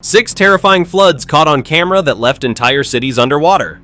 6 terrifying floods caught on camera that left entire cities underwater.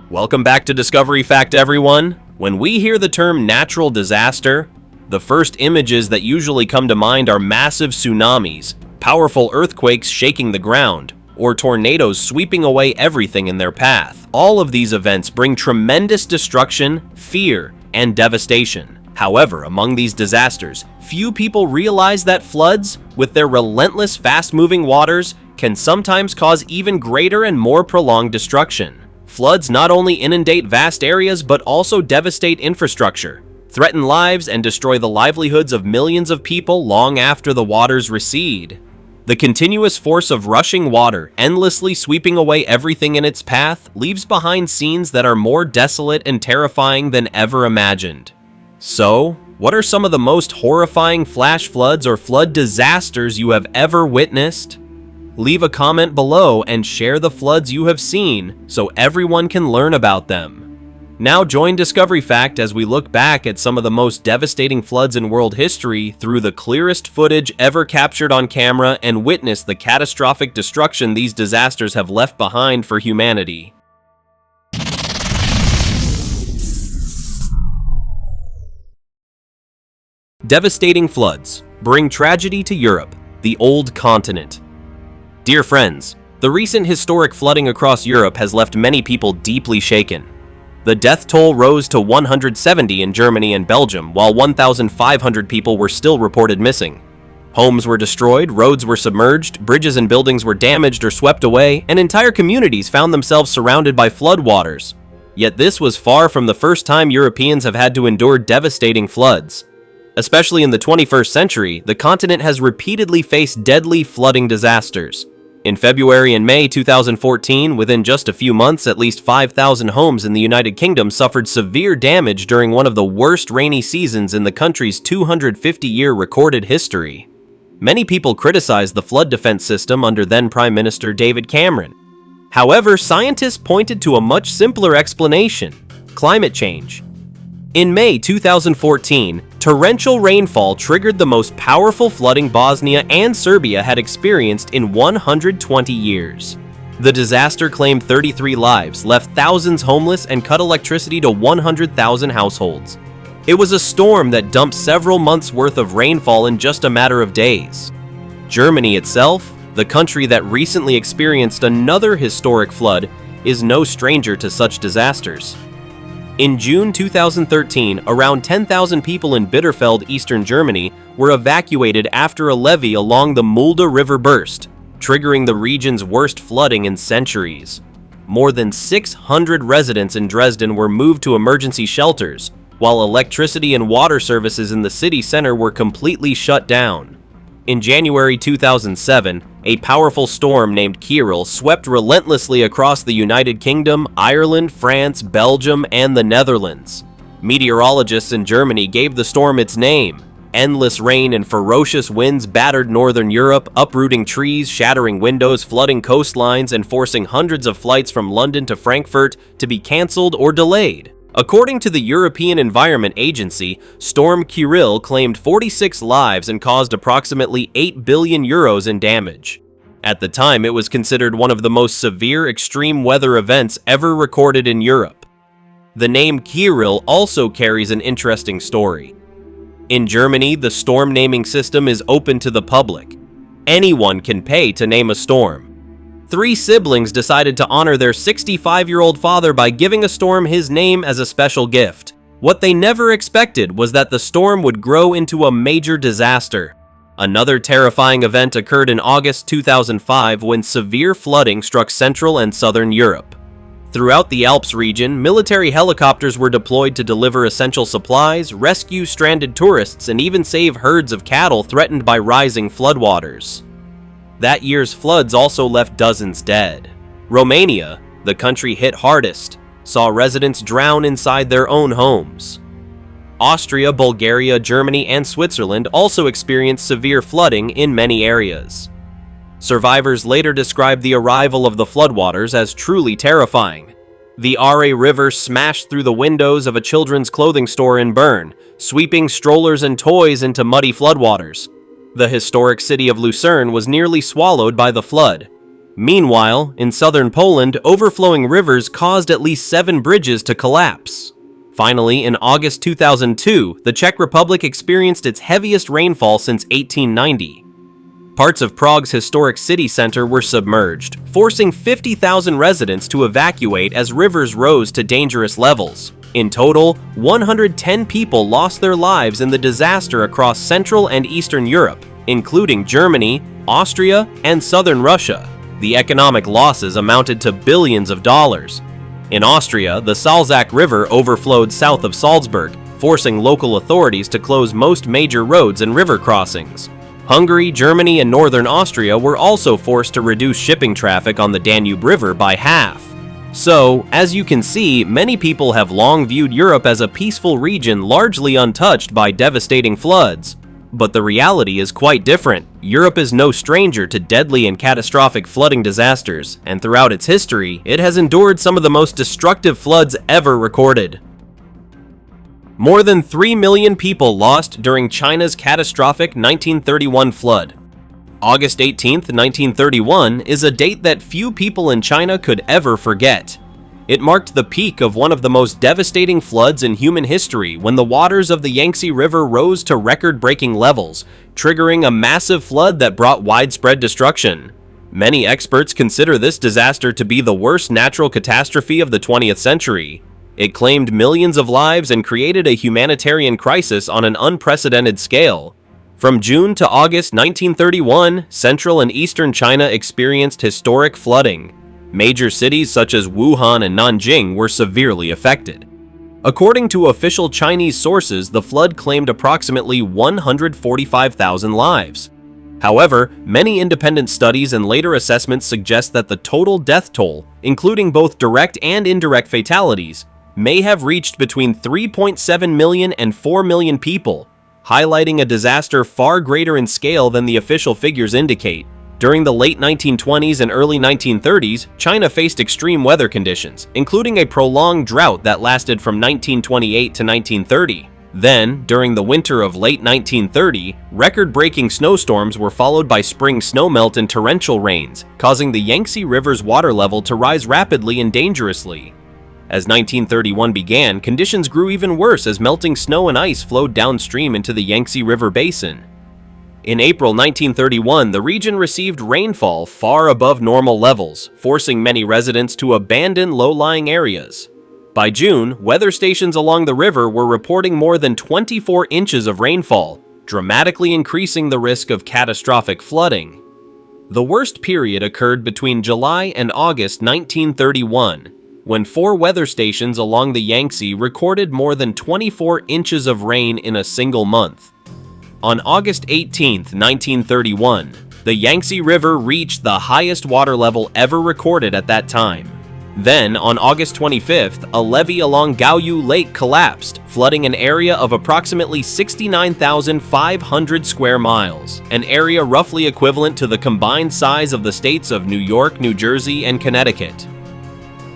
Welcome back to Discovery Fact, everyone. When we hear the term natural disaster, the first images that usually come to mind are massive tsunamis, powerful earthquakes shaking the ground, or tornadoes sweeping away everything in their path. All of these events bring tremendous destruction, fear, and devastation. However, among these disasters, few people realize that floods, with their relentless, fast-moving waters, can sometimes cause even greater and more prolonged destruction. Floods not only inundate vast areas but also devastate infrastructure, threaten lives, and destroy the livelihoods of millions of people long after the waters recede. The continuous force of rushing water, endlessly sweeping away everything in its path, leaves behind scenes that are more desolate and terrifying than ever imagined. So, what are some of the most horrifying flash floods or flood disasters you have ever witnessed? Leave a comment below and share the floods you have seen so everyone can learn about them. Now join Discovery Fact as we look back at some of the most devastating floods in world history through the clearest footage ever captured on camera and witness the catastrophic destruction these disasters have left behind for humanity. Devastating floods bring tragedy to Europe, the old continent. Dear friends, the recent historic flooding across Europe has left many people deeply shaken. The death toll rose to 170 in Germany and Belgium, while 1,500 people were still reported missing. Homes were destroyed, roads were submerged, bridges and buildings were damaged or swept away, and entire communities found themselves surrounded by floodwaters. Yet this was far from the first time Europeans have had to endure devastating floods. Especially in the 21st century, the continent has repeatedly faced deadly flooding disasters. In February and May 2014, within just a few months, at least 5,000 homes in the United Kingdom suffered severe damage during one of the worst rainy seasons in the country's 250-year recorded history. Many people criticized the flood defense system under then Prime Minister David Cameron. However, scientists pointed to a much simpler explanation: climate change. In May 2014, torrential rainfall triggered the most powerful flooding Bosnia and Serbia had experienced in 120 years. The disaster claimed 33 lives, left thousands homeless, and cut electricity to 100,000 households. It was a storm that dumped several months' worth of rainfall in just a matter of days. Germany itself, the country that recently experienced another historic flood, is no stranger to such disasters. In June 2013, around 10,000 people in Bitterfeld, eastern Germany, were evacuated after a levee along the Mulde River burst, triggering the region's worst flooding in centuries. More than 600 residents in Dresden were moved to emergency shelters, while electricity and water services in the city center were completely shut down. In January 2007, a powerful storm named Kirill swept relentlessly across the United Kingdom, Ireland, France, Belgium, and the Netherlands. Meteorologists in Germany gave the storm its name. Endless rain and ferocious winds battered northern Europe, uprooting trees, shattering windows, flooding coastlines, and forcing hundreds of flights from London to Frankfurt to be cancelled or delayed. According to the European Environment Agency, Storm Kirill claimed 46 lives and caused approximately 8 billion euros in damage. At the time, it was considered one of the most severe extreme weather events ever recorded in Europe. The name Kirill also carries an interesting story. In Germany, the storm naming system is open to the public. Anyone can pay to name a storm. 3 siblings decided to honor their 65-year-old father by giving a storm his name as a special gift. What they never expected was that the storm would grow into a major disaster. Another terrifying event occurred in August 2005 when severe flooding struck Central and Southern Europe. Throughout the Alps region, military helicopters were deployed to deliver essential supplies, rescue stranded tourists, and even save herds of cattle threatened by rising floodwaters. That year's floods also left dozens dead. Romania, the country hit hardest, saw residents drown inside their own homes. Austria, Bulgaria, Germany, and Switzerland also experienced severe flooding in many areas. Survivors later described the arrival of the floodwaters as truly terrifying. The Are River smashed through the windows of a children's clothing store in Bern, sweeping strollers and toys into muddy floodwaters. The historic city of Lucerne was nearly swallowed by the flood. Meanwhile, in southern Poland, overflowing rivers caused at least 7 bridges to collapse. Finally, in August 2002, the Czech Republic experienced its heaviest rainfall since 1890. Parts of Prague's historic city center were submerged, forcing 50,000 residents to evacuate as rivers rose to dangerous levels. In total, 110 people lost their lives in the disaster across Central and Eastern Europe, including Germany, Austria, and southern Russia. The economic losses amounted to billions of dollars. In Austria, the Salzach River overflowed south of Salzburg, forcing local authorities to close most major roads and river crossings. Hungary, Germany, and northern Austria were also forced to reduce shipping traffic on the Danube River by half. So, as you can see, many people have long viewed Europe as a peaceful region largely untouched by devastating floods. But the reality is quite different. Europe is no stranger to deadly and catastrophic flooding disasters, and throughout its history, it has endured some of the most destructive floods ever recorded. More than 3 million people lost during China's catastrophic 1931 flood. August 18, 1931 is a date that few people in China could ever forget. It marked the peak of one of the most devastating floods in human history when the waters of the Yangtze River rose to record-breaking levels, triggering a massive flood that brought widespread destruction. Many experts consider this disaster to be the worst natural catastrophe of the 20th century. It claimed millions of lives and created a humanitarian crisis on an unprecedented scale. From June to August 1931, central and eastern China experienced historic flooding. Major cities such as Wuhan and Nanjing were severely affected. According to official Chinese sources, the flood claimed approximately 145,000 lives. However, many independent studies and later assessments suggest that the total death toll, including both direct and indirect fatalities, may have reached between 3.7 million and 4 million people, highlighting a disaster far greater in scale than the official figures indicate. During the late 1920s and early 1930s, China faced extreme weather conditions, including a prolonged drought that lasted from 1928 to 1930. Then, during the winter of late 1930, record-breaking snowstorms were followed by spring snowmelt and torrential rains, causing the Yangtze River's water level to rise rapidly and dangerously. As 1931 began, conditions grew even worse as melting snow and ice flowed downstream into the Yangtze River basin. In April 1931, the region received rainfall far above normal levels, forcing many residents to abandon low-lying areas. By June, weather stations along the river were reporting more than 24 inches of rainfall, dramatically increasing the risk of catastrophic flooding. The worst period occurred between July and August 1931, when 4 weather stations along the Yangtze recorded more than 24 inches of rain in a single month. On August 18, 1931, the Yangtze River reached the highest water level ever recorded at that time. Then, on August 25th, a levee along Gaoyu Lake collapsed, flooding an area of approximately 69,500 square miles, an area roughly equivalent to the combined size of the states of New York, New Jersey, and Connecticut.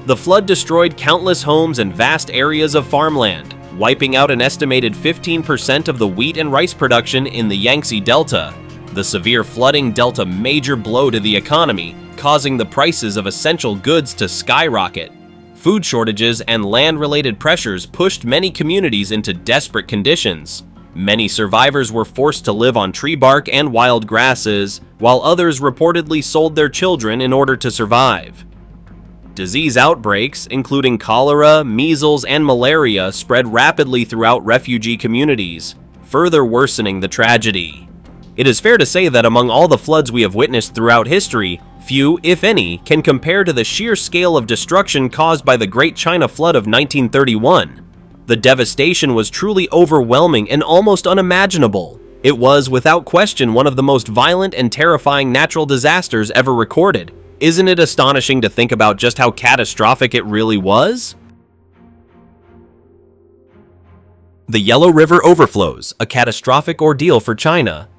The flood destroyed countless homes and vast areas of farmland, wiping out an estimated 15% of the wheat and rice production in the Yangtze Delta. The severe flooding dealt a major blow to the economy, causing the prices of essential goods to skyrocket. Food shortages and land-related pressures pushed many communities into desperate conditions. Many survivors were forced to live on tree bark and wild grasses, while others reportedly sold their children in order to survive. Disease outbreaks, including cholera, measles, and malaria, spread rapidly throughout refugee communities, further worsening the tragedy. It is fair to say that among all the floods we have witnessed throughout history, few, if any, can compare to the sheer scale of destruction caused by the Great China Flood of 1931. The devastation was truly overwhelming and almost unimaginable. It was, without question, one of the most violent and terrifying natural disasters ever recorded. Isn't it astonishing to think about just how catastrophic it really was? The Yellow River overflows, a catastrophic ordeal for China.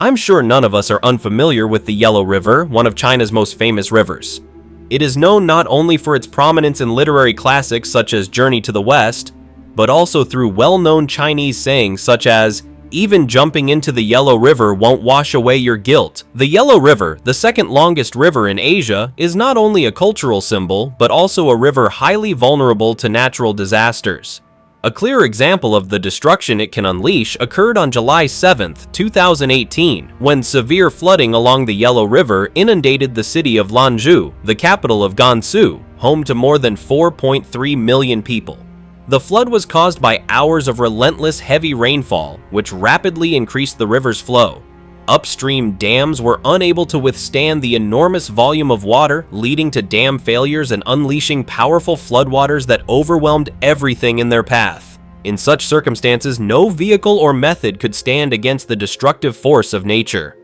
I'm sure none of us are unfamiliar with the Yellow River, one of China's most famous rivers. It is known not only for its prominence in literary classics such as Journey to the West, but also through well-known Chinese sayings such as, Even jumping into the Yellow River won't wash away your guilt. The Yellow River, the second longest river in Asia, is not only a cultural symbol, but also a river highly vulnerable to natural disasters. A clear example of the destruction it can unleash occurred on July 7, 2018, when severe flooding along the Yellow River inundated the city of Lanzhou, the capital of Gansu, home to more than 4.3 million people. The flood was caused by hours of relentless heavy rainfall, which rapidly increased the river's flow. Upstream dams were unable to withstand the enormous volume of water, leading to dam failures and unleashing powerful floodwaters that overwhelmed everything in their path. In such circumstances, no vehicle or method could stand against the destructive force of nature.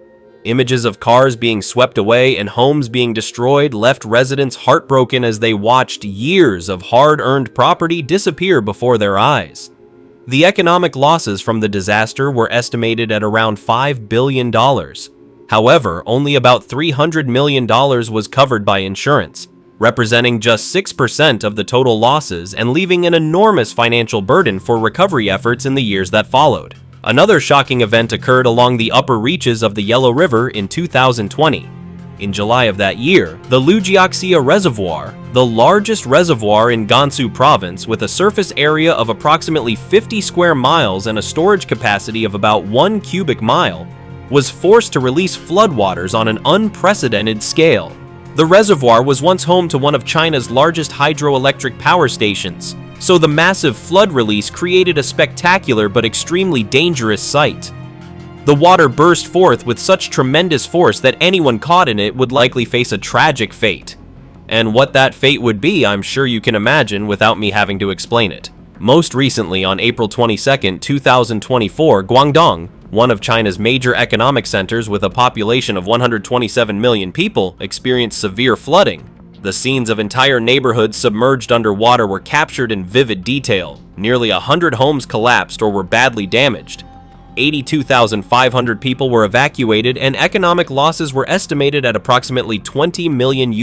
Images of cars being swept away and homes being destroyed left residents heartbroken as they watched years of hard-earned property disappear before their eyes. The economic losses from the disaster were estimated at around $5 billion. However, only about $300 million was covered by insurance, representing just 6% of the total losses and leaving an enormous financial burden for recovery efforts in the years that followed. Another shocking event occurred along the upper reaches of the Yellow River in 2020. In July of that year, the Lujiaxia Reservoir, the largest reservoir in Gansu province with a surface area of approximately 50 square miles and a storage capacity of about 1 cubic mile, was forced to release floodwaters on an unprecedented scale. The reservoir was once home to one of China's largest hydroelectric power stations, so the massive flood release created a spectacular but extremely dangerous sight. The water burst forth with such tremendous force that anyone caught in it would likely face a tragic fate. And what that fate would be, I'm sure you can imagine without me having to explain it. Most recently, on April 22, 2024, Guangdong, one of China's major economic centers with a population of 127 million people, experienced severe flooding. The scenes of entire neighborhoods submerged underwater were captured in vivid detail. Nearly 100 homes collapsed or were badly damaged. 82,500 people were evacuated and economic losses were estimated at approximately $20 million.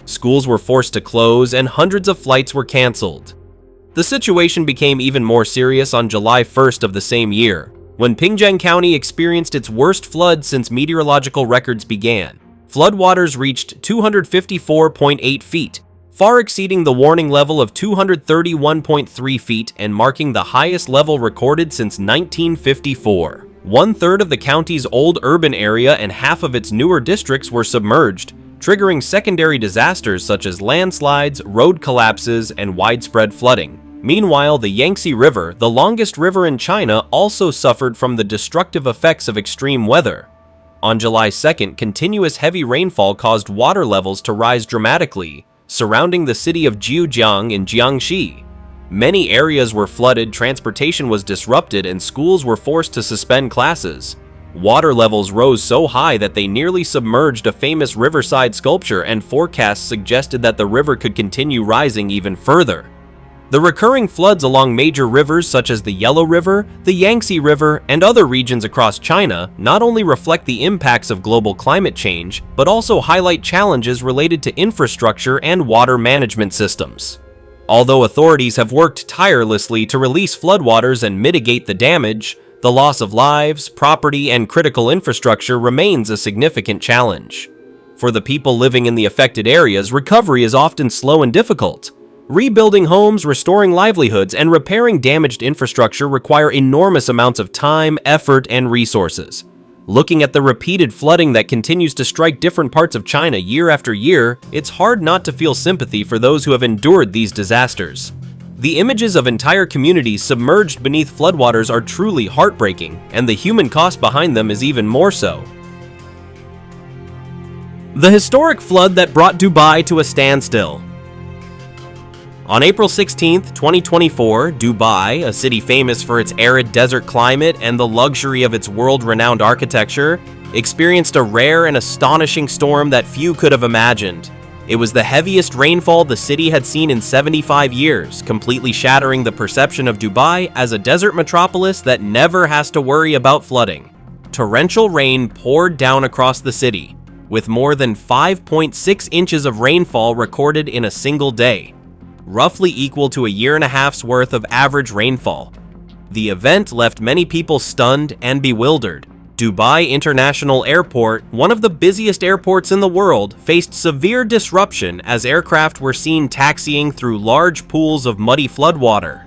Schools were forced to close and hundreds of flights were canceled. The situation became even more serious on July 1st of the same year, when Pingzheng County experienced its worst flood since meteorological records began. Floodwaters reached 254.8 feet, far exceeding the warning level of 231.3 feet and marking the highest level recorded since 1954. One-third of the county's old urban area and half of its newer districts were submerged, triggering secondary disasters such as landslides, road collapses, and widespread flooding. Meanwhile, the Yangtze River, the longest river in China, also suffered from the destructive effects of extreme weather. On July 2nd, continuous heavy rainfall caused water levels to rise dramatically, surrounding the city of Jiujiang in Jiangxi. Many areas were flooded, transportation was disrupted, and schools were forced to suspend classes. Water levels rose so high that they nearly submerged a famous riverside sculpture, and forecasts suggested that the river could continue rising even further. The recurring floods along major rivers such as the Yellow River, the Yangtze River, and other regions across China not only reflect the impacts of global climate change, but also highlight challenges related to infrastructure and water management systems. Although authorities have worked tirelessly to release floodwaters and mitigate the damage, the loss of lives, property, and critical infrastructure remains a significant challenge. For the people living in the affected areas, recovery is often slow and difficult. Rebuilding homes, restoring livelihoods, and repairing damaged infrastructure require enormous amounts of time, effort, and resources. Looking at the repeated flooding that continues to strike different parts of China year after year, it's hard not to feel sympathy for those who have endured these disasters. The images of entire communities submerged beneath floodwaters are truly heartbreaking, and the human cost behind them is even more so. The historic flood that brought Dubai to a standstill. On April 16, 2024, Dubai, a city famous for its arid desert climate and the luxury of its world-renowned architecture, experienced a rare and astonishing storm that few could have imagined. It was the heaviest rainfall the city had seen in 75 years, completely shattering the perception of Dubai as a desert metropolis that never has to worry about flooding. Torrential rain poured down across the city, with more than 5.6 inches of rainfall recorded in a single day, roughly equal to a year and a half's worth of average rainfall. The event left many people stunned and bewildered. Dubai International Airport, one of the busiest airports in the world, faced severe disruption as aircraft were seen taxiing through large pools of muddy floodwater.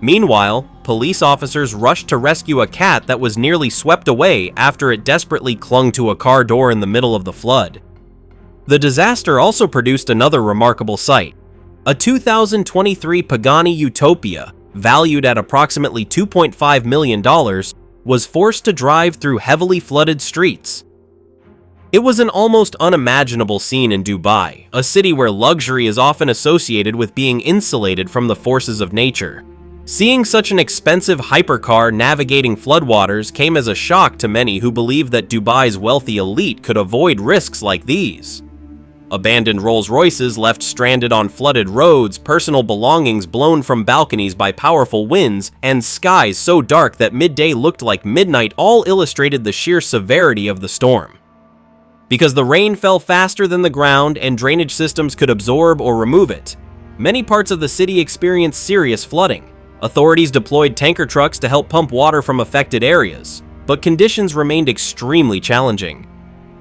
Meanwhile, police officers rushed to rescue a cat that was nearly swept away after it desperately clung to a car door in the middle of the flood. The disaster also produced another remarkable sight. A 2023 Pagani Utopia, valued at approximately $2.5 million, was forced to drive through heavily flooded streets. It was an almost unimaginable scene in Dubai, a city where luxury is often associated with being insulated from the forces of nature. Seeing such an expensive hypercar navigating floodwaters came as a shock to many who believed that Dubai's wealthy elite could avoid risks like these. Abandoned Rolls-Royces left stranded on flooded roads, personal belongings blown from balconies by powerful winds, and skies so dark that midday looked like midnight all illustrated the sheer severity of the storm. Because the rain fell faster than the ground and drainage systems could absorb or remove it, many parts of the city experienced serious flooding. Authorities deployed tanker trucks to help pump water from affected areas, but conditions remained extremely challenging.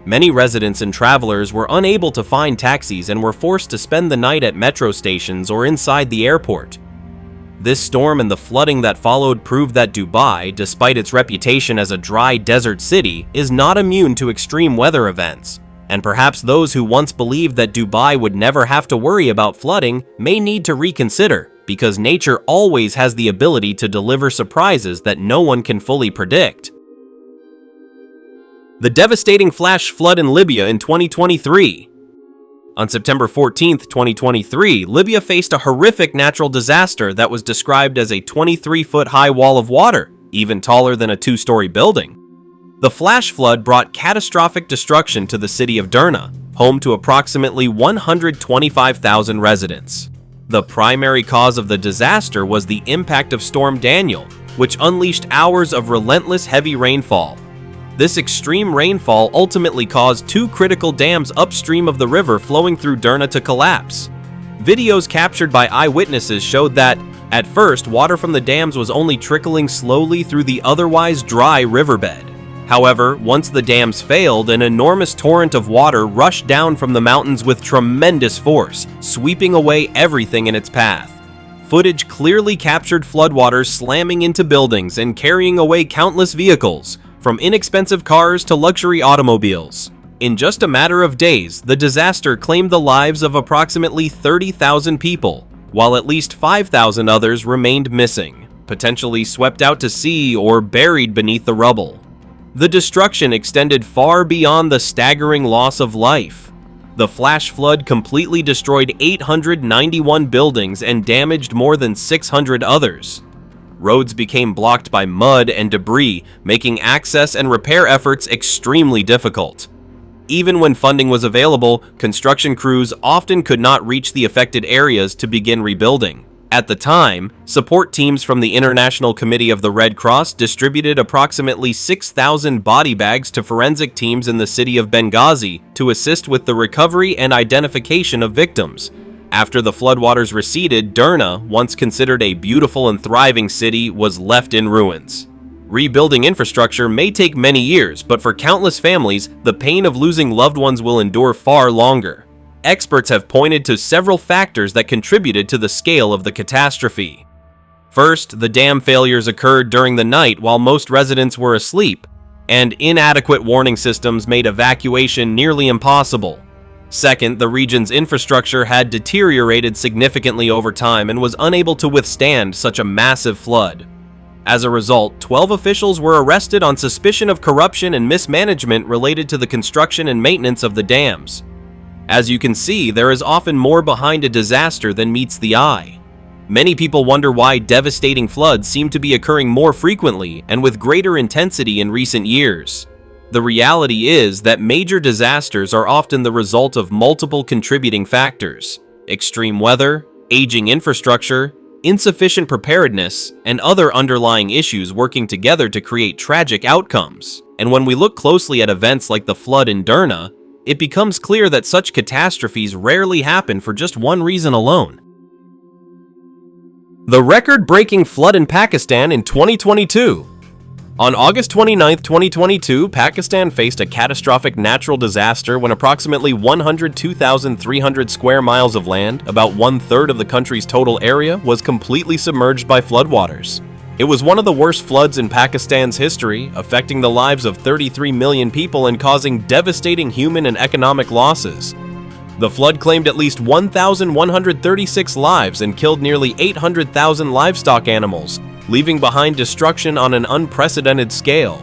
Many residents and travelers were unable to find taxis and were forced to spend the night at metro stations or inside the airport. This storm and the flooding that followed proved that Dubai, despite its reputation as a dry desert city, is not immune to extreme weather events. And perhaps those who once believed that Dubai would never have to worry about flooding may need to reconsider, because nature always has the ability to deliver surprises that no one can fully predict. The devastating flash flood in Libya in 2023. On September 14, 2023, Libya faced a horrific natural disaster that was described as a 23-foot-high wall of water, even taller than a two-story building. The flash flood brought catastrophic destruction to the city of Derna, home to approximately 125,000 residents. The primary cause of the disaster was the impact of Storm Daniel, which unleashed hours of relentless heavy rainfall. This extreme rainfall ultimately caused two critical dams upstream of the river flowing through Derna to collapse. Videos captured by eyewitnesses showed that, at first, water from the dams was only trickling slowly through the otherwise dry riverbed. However, once the dams failed, an enormous torrent of water rushed down from the mountains with tremendous force, sweeping away everything in its path. Footage clearly captured floodwaters slamming into buildings and carrying away countless vehicles, from inexpensive cars to luxury automobiles. In just a matter of days, the disaster claimed the lives of approximately 30,000 people, while at least 5,000 others remained missing, potentially swept out to sea or buried beneath the rubble. The destruction extended far beyond the staggering loss of life. The flash flood completely destroyed 891 buildings and damaged more than 600 others. Roads became blocked by mud and debris, making access and repair efforts extremely difficult. Even when funding was available, construction crews often could not reach the affected areas to begin rebuilding. At the time, support teams from the International Committee of the Red Cross distributed approximately 6,000 body bags to forensic teams in the city of Benghazi to assist with the recovery and identification of victims. After the floodwaters receded, Derna, once considered a beautiful and thriving city, was left in ruins. Rebuilding infrastructure may take many years, but for countless families, the pain of losing loved ones will endure far longer. Experts have pointed to several factors that contributed to the scale of the catastrophe. First, the dam failures occurred during the night while most residents were asleep, and inadequate warning systems made evacuation nearly impossible. Second, the region's infrastructure had deteriorated significantly over time and was unable to withstand such a massive flood. As a result, 12 officials were arrested on suspicion of corruption and mismanagement related to the construction and maintenance of the dams. As you can see, there is often more behind a disaster than meets the eye. Many people wonder why devastating floods seem to be occurring more frequently and with greater intensity in recent years. The reality is that major disasters are often the result of multiple contributing factors: extreme weather, aging infrastructure, insufficient preparedness, and other underlying issues working together to create tragic outcomes. And when we look closely at events like the flood in Derna, it becomes clear that such catastrophes rarely happen for just one reason alone. The record-breaking flood in Pakistan in 2022. On August 29, 2022, Pakistan faced a catastrophic natural disaster when approximately 102,300 square miles of land, about one-third of the country's total area, was completely submerged by floodwaters. It was one of the worst floods in Pakistan's history, affecting the lives of 33 million people and causing devastating human and economic losses. The flood claimed at least 1,136 lives and killed nearly 800,000 livestock animals, leaving behind destruction on an unprecedented scale.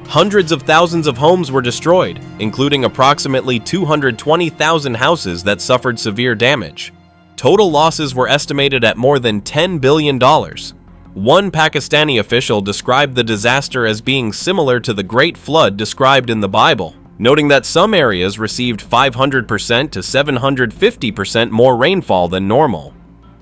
Hundreds of thousands of homes were destroyed, including approximately 220,000 houses that suffered severe damage. Total losses were estimated at more than $10 billion. One Pakistani official described the disaster as being similar to the Great Flood described in the Bible, noting that some areas received 500% to 750% more rainfall than normal.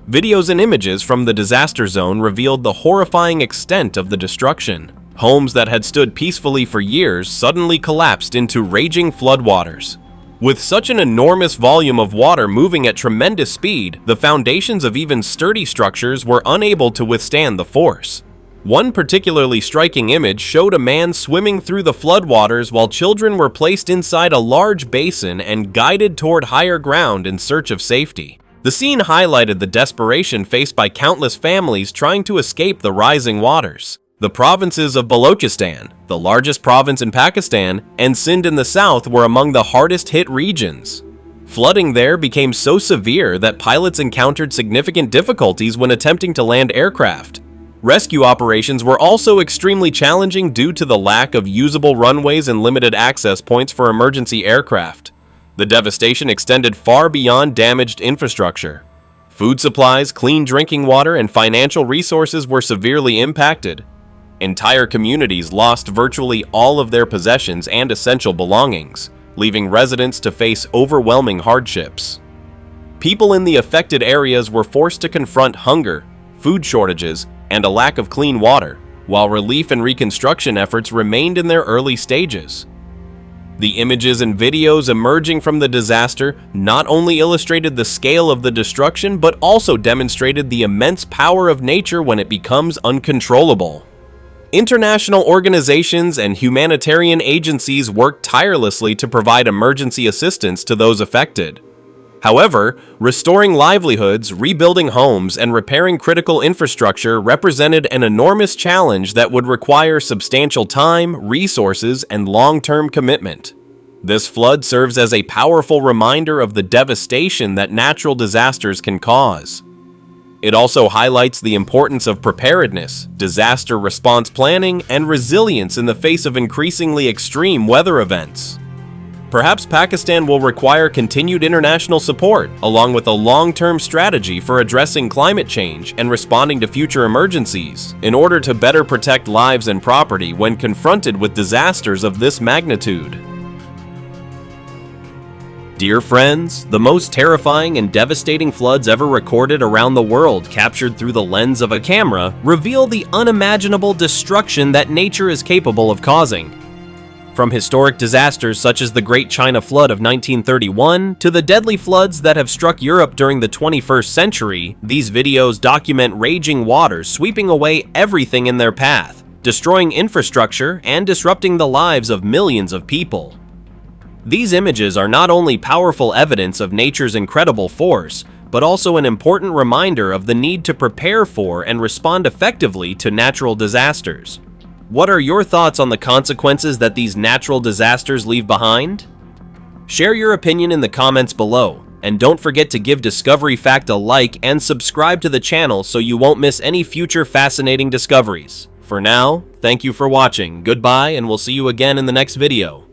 Videos and images from the disaster zone revealed the horrifying extent of the destruction. Homes that had stood peacefully for years suddenly collapsed into raging floodwaters. With such an enormous volume of water moving at tremendous speed, the foundations of even sturdy structures were unable to withstand the force. One particularly striking image showed a man swimming through the floodwaters while children were placed inside a large basin and guided toward higher ground in search of safety. The scene highlighted the desperation faced by countless families trying to escape the rising waters. The provinces of Balochistan, the largest province in Pakistan, and Sindh in the south were among the hardest hit regions. Flooding there became so severe that pilots encountered significant difficulties when attempting to land aircraft. Rescue operations were also extremely challenging due to the lack of usable runways and limited access points for emergency aircraft. The devastation extended far beyond damaged infrastructure. Food supplies, clean drinking water, and financial resources were severely impacted. Entire communities lost virtually all of their possessions and essential belongings, leaving residents to face overwhelming hardships. People in the affected areas were forced to confront hunger, food shortages, and a lack of clean water, while relief and reconstruction efforts remained in their early stages. The images and videos emerging from the disaster not only illustrated the scale of the destruction, but also demonstrated the immense power of nature when it becomes uncontrollable. International organizations and humanitarian agencies worked tirelessly to provide emergency assistance to those affected. However, restoring livelihoods, rebuilding homes, and repairing critical infrastructure represented an enormous challenge that would require substantial time, resources, and long-term commitment. This flood serves as a powerful reminder of the devastation that natural disasters can cause. It also highlights the importance of preparedness, disaster response planning, and resilience in the face of increasingly extreme weather events. Perhaps Pakistan will require continued international support, along with a long-term strategy for addressing climate change and responding to future emergencies, in order to better protect lives and property when confronted with disasters of this magnitude. Dear friends, the most terrifying and devastating floods ever recorded around the world, captured through the lens of a camera, reveal the unimaginable destruction that nature is capable of causing. From historic disasters such as the Great China Flood of 1931 to the deadly floods that have struck Europe during the 21st century, these videos document raging waters sweeping away everything in their path, destroying infrastructure and disrupting the lives of millions of people. These images are not only powerful evidence of nature's incredible force, but also an important reminder of the need to prepare for and respond effectively to natural disasters. What are your thoughts on the consequences that these natural disasters leave behind? Share your opinion in the comments below, and don't forget to give Discovery Fact a like and subscribe to the channel so you won't miss any future fascinating discoveries. For now, thank you for watching, goodbye, and we'll see you again in the next video.